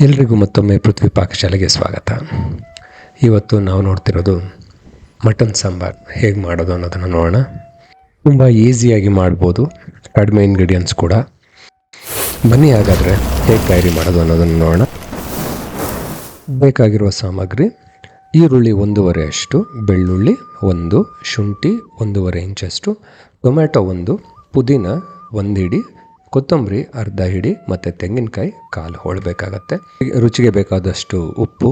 ಎಲ್ರಿಗೂ ಮತ್ತೊಮ್ಮೆ ಪೃಥ್ವಿ ಪಾಕಶಾಲೆಗೆ ಸ್ವಾಗತ. ಇವತ್ತು ನಾವು ನೋಡ್ತಿರೋದು ಮಟನ್ ಸಾಂಬಾರ್ ಹೇಗೆ ಮಾಡೋದು ಅನ್ನೋದನ್ನು ನೋಡೋಣ. ತುಂಬ ಈಸಿಯಾಗಿ ಮಾಡ್ಬೋದು, ಕಡಿಮೆ ಇಂಗ್ರೀಡಿಯೆಂಟ್ಸ್ ಕೂಡ. ಬನ್ನಿ ಹಾಗಾದರೆ ಹೇಗೆ ತಯಾರಿ ಮಾಡೋದು ಅನ್ನೋದನ್ನು ನೋಡೋಣ. ಬೇಕಾಗಿರುವ ಸಾಮಗ್ರಿ: ಈರುಳ್ಳಿ 1.5 ಅಷ್ಟು, ಬೆಳ್ಳುಳ್ಳಿ 1, ಶುಂಠಿ 1.5 ಇಂಚಷ್ಟು, ಟೊಮ್ಯಾಟೊ 1, ಪುದೀನ 1 ಹಿಡಿ, ಕೊತ್ತಂಬರಿ ಅರ್ಧ ಹಿಡಿ ಮತ್ತು ತೆಂಗಿನಕಾಯಿ 1/4 ಹೋಳು ಬೇಕಾಗತ್ತೆ. ರುಚಿಗೆ ಬೇಕಾದಷ್ಟು ಉಪ್ಪು,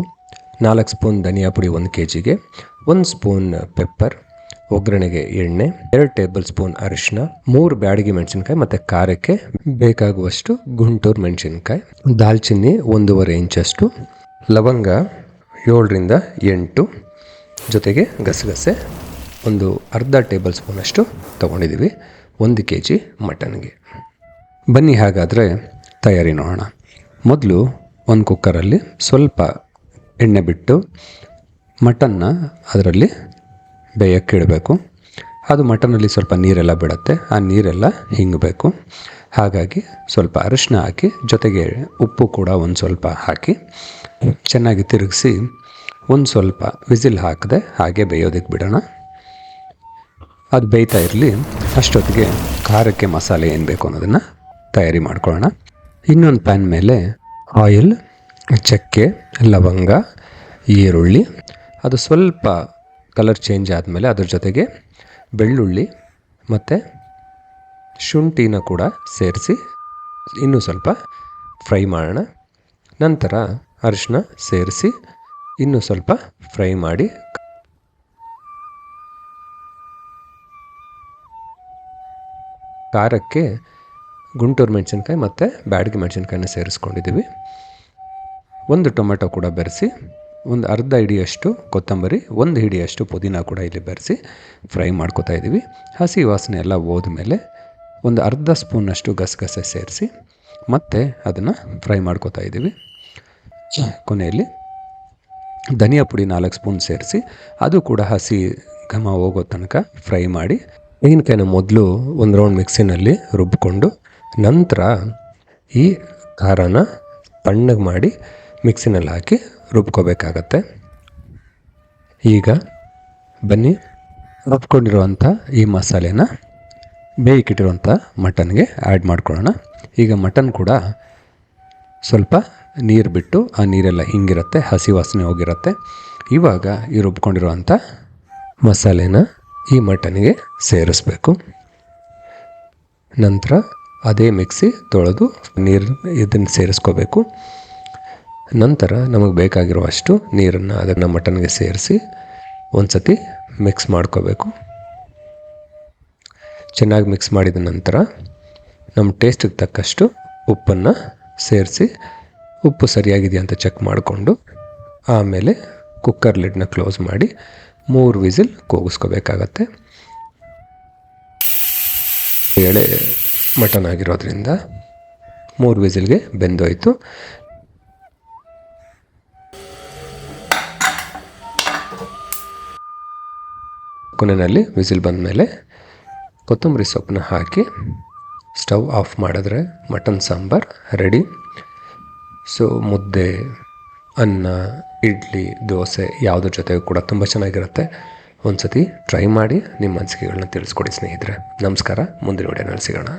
4 ಸ್ಪೂನ್ ಧನಿಯಾ ಪುಡಿ 1 kgಗೆ, 1 ಸ್ಪೂನ್ ಪೆಪ್ಪರ್, ಒಗ್ಗರಣೆಗೆ ಎಣ್ಣೆ, 2 ಟೇಬಲ್ ಸ್ಪೂನ್ ಅರಿಶಿನ, 3 ಬ್ಯಾಡಗಿ ಮೆಣಸಿನ್ಕಾಯಿ ಮತ್ತು ಖಾರಕ್ಕೆ ಬೇಕಾಗುವಷ್ಟು ಗುಂಟೂರು ಮೆಣಸಿನ್ಕಾಯಿ, ದಾಲ್ಚಿನ್ನಿ 1.5 ಇಂಚಷ್ಟು, ಲವಂಗ 7ರಿಂದ 8, ಜೊತೆಗೆ ಗಸಗಸೆ ಒಂದು ಅರ್ಧ ಟೇಬಲ್ ಸ್ಪೂನಷ್ಟು ತೊಗೊಂಡಿದ್ದೀವಿ 1 kg ಮಟನ್ಗೆ. ಬನ್ನಿ ಹಾಗಾದರೆ ತಯಾರಿ ನೋಡೋಣ. ಮೊದಲು ಒಂದು ಕುಕ್ಕರಲ್ಲಿ ಸ್ವಲ್ಪ ಎಣ್ಣೆ ಬಿಟ್ಟು ಮಟನ್ನ ಅದರಲ್ಲಿ ಬೇಯಕ್ಕಿಡಬೇಕು. ಅದು ಮಟನಲ್ಲಿ ಸ್ವಲ್ಪ ನೀರೆಲ್ಲ ಬಿಡುತ್ತೆ, ಆ ನೀರೆಲ್ಲ ಹಿಂಗಬೇಕು. ಹಾಗಾಗಿ ಸ್ವಲ್ಪ ಅರಿಶಿನ ಹಾಕಿ, ಜೊತೆಗೆ ಉಪ್ಪು ಕೂಡ ಒಂದು ಸ್ವಲ್ಪ ಹಾಕಿ ಚೆನ್ನಾಗಿ ತಿರುಗಿಸಿ ಒಂದು ಸ್ವಲ್ಪ ವಿಸಿಲ್ ಹಾಕದೆ ಹಾಗೆ ಬೇಯೋದಕ್ಕೆ ಬಿಡೋಣ. ಅದು ಬೇಯ್ತಾ ಇರಲಿ. ಅಷ್ಟೊತ್ತಿಗೆ ಖಾರಕ್ಕೆ ಮಸಾಲೆ ಏನು ಬೇಕು ಅನ್ನೋದನ್ನು ತಯಾರಿ ಮಾಡ್ಕೊಳ್ಳೋಣ. ಇನ್ನೊಂದು ಪ್ಯಾನ್ ಮೇಲೆ ಆಯಿಲ್, ಚಕ್ಕೆ, ಲವಂಗ, ಈರುಳ್ಳಿ, ಅದು ಸ್ವಲ್ಪ ಕಲರ್ ಚೇಂಜ್ ಆದಮೇಲೆ ಅದ್ರ ಜೊತೆಗೆ ಬೆಳ್ಳುಳ್ಳಿ ಮತ್ತು ಶುಂಠಿನ ಕೂಡ ಸೇರಿಸಿ ಇನ್ನೂ ಸ್ವಲ್ಪ ಫ್ರೈ ಮಾಡೋಣ. ನಂತರ ಅರಿಶಿನ ಸೇರಿಸಿ ಇನ್ನೂ ಸ್ವಲ್ಪ ಫ್ರೈ ಮಾಡಿ ಖಾರಕ್ಕೆ ಗುಂಟೂರು ಮೆಣಸಿನ್ಕಾಯಿ ಮತ್ತು ಬ್ಯಾಡಗಿ ಮೆಣಸಿನ್ಕಾಯಿನ ಸೇರಿಸ್ಕೊಂಡಿದ್ದೀವಿ. 1 ಟೊಮೆಟೊ ಕೂಡ ಬೆರೆಸಿ, ಒಂದು ಅರ್ಧ ಹಿಡಿಯಷ್ಟು ಕೊತ್ತಂಬರಿ, 1 ಹಿಡಿಯಷ್ಟು ಪುದೀನ ಕೂಡ ಇಲ್ಲಿ ಬೆರೆಸಿ ಫ್ರೈ ಮಾಡ್ಕೋತಾ ಇದ್ದೀವಿ. ಹಸಿ ವಾಸನೆ ಎಲ್ಲ ಹೋದ್ಮೇಲೆ ಒಂದು ಅರ್ಧ ಸ್ಪೂನಷ್ಟು ಗಸಗಸೆ ಸೇರಿಸಿ ಮತ್ತೆ ಅದನ್ನು ಫ್ರೈ ಮಾಡ್ಕೋತಾ ಇದ್ದೀವಿ. ಕೊನೆಯಲ್ಲಿ ಧನಿಯಾ ಪುಡಿ 4 ಸ್ಪೂನ್ ಸೇರಿಸಿ ಅದು ಕೂಡ ಹಸಿ ಘಮ ಹೋಗೋ ತನಕ ಫ್ರೈ ಮಾಡಿ, ತೆಂಗಿನಕಾಯಿನ ಮೊದಲು ಒಂದು ರೌಂಡ್ ಮಿಕ್ಸಿನಲ್ಲಿ ರುಬ್ಬಿಕೊಂಡು ನಂತರ ಈ ಖಾರನ ತಣ್ಣಗೆ ಮಾಡಿ ಮಿಕ್ಸಿನಲ್ಲಿ ಹಾಕಿ ರುಬ್ಕೋಬೇಕಾಗತ್ತೆ. ಈಗ ಬನ್ನಿ ರುಬ್ಕೊಂಡಿರುವಂಥ ಈ ಮಸಾಲೆನ ಬೇಯಿಟ್ಟಿರುವಂಥ ಮಟನ್ಗೆ ಆ್ಯಡ್ ಮಾಡ್ಕೊಳ್ಳೋಣ. ಈಗ ಮಟನ್ ಕೂಡ ಸ್ವಲ್ಪ ನೀರು ಬಿಟ್ಟು ಆ ನೀರೆಲ್ಲ ಹಿಂಗಿರುತ್ತೆ, ಹಸಿ ವಾಸನೆ ಹೋಗಿರುತ್ತೆ. ಇವಾಗ ಈ ರುಬ್ಕೊಂಡಿರುವಂಥ ಮಸಾಲೆನ ಈ ಮಟನ್ಗೆ ಸೇರಿಸ್ಬೇಕು. ನಂತರ ಅದೇ ಮಿಕ್ಸಿ ತೊಳೆದು ನೀರು ಇದನ್ನು ಸೇರಿಸ್ಕೋಬೇಕು. ನಂತರ ನಮಗೆ ಬೇಕಾಗಿರುವಷ್ಟು ನೀರನ್ನು ಅದನ್ನು ಮಟನ್ಗೆ ಸೇರಿಸಿ ಒಂದು ಸತಿ ಮಿಕ್ಸ್ ಮಾಡ್ಕೋಬೇಕು. ಚೆನ್ನಾಗಿ ಮಿಕ್ಸ್ ಮಾಡಿದ ನಂತರ ನಮ್ಮ ಟೇಸ್ಟಿಗೆ ತಕ್ಕಷ್ಟು ಉಪ್ಪನ್ನು ಸೇರಿಸಿ ಉಪ್ಪು ಸರಿಯಾಗಿದೆಯಾ ಅಂತ ಚೆಕ್ ಮಾಡಿಕೊಂಡು ಆಮೇಲೆ ಕುಕ್ಕರ್ ಲಿಡ್ನ ಕ್ಲೋಸ್ ಮಾಡಿ 3 ವಿಸಿಲ್ ಕೂಗಿಸ್ಕೋಬೇಕಾಗತ್ತೆ. ಎಳೆ ಮಟನ್ ಆಗಿರೋದ್ರಿಂದ 3 ವಿಸಿಲ್ಗೆ ಬೆಂದೋಯ್ತು. ಕೊನೆಯಲ್ಲಿ ವಿಸಿಲ್ ಬಂದ ಮೇಲೆ ಕೊತ್ತಂಬರಿ ಸೊಪ್ಪನ್ನ ಹಾಕಿ ಸ್ಟವ್ ಆಫ್ ಮಾಡಿದ್ರೆ ಮಟನ್ ಸಾಂಬಾರ್ ರೆಡಿ. ಸೊ ಮುದ್ದೆ, ಅನ್ನ, ಇಡ್ಲಿ, ದೋಸೆ ಯಾವುದ್ರ ಜೊತೆಗೂ ಕೂಡ ತುಂಬ ಚೆನ್ನಾಗಿರುತ್ತೆ. ಒಂದು ಸತಿ ಟ್ರೈ ಮಾಡಿ ನಿಮ್ಮ ಅನಿಸಿಕೆಗಳನ್ನ ತಿಳಿಸ್ಕೊಡಿ ಸ್ನೇಹಿತರೆ. ನಮಸ್ಕಾರ. ಮುಂದಿನ ವಿಡಿಯೋನಲ್ಲಿ ಸಿಗೋಣ.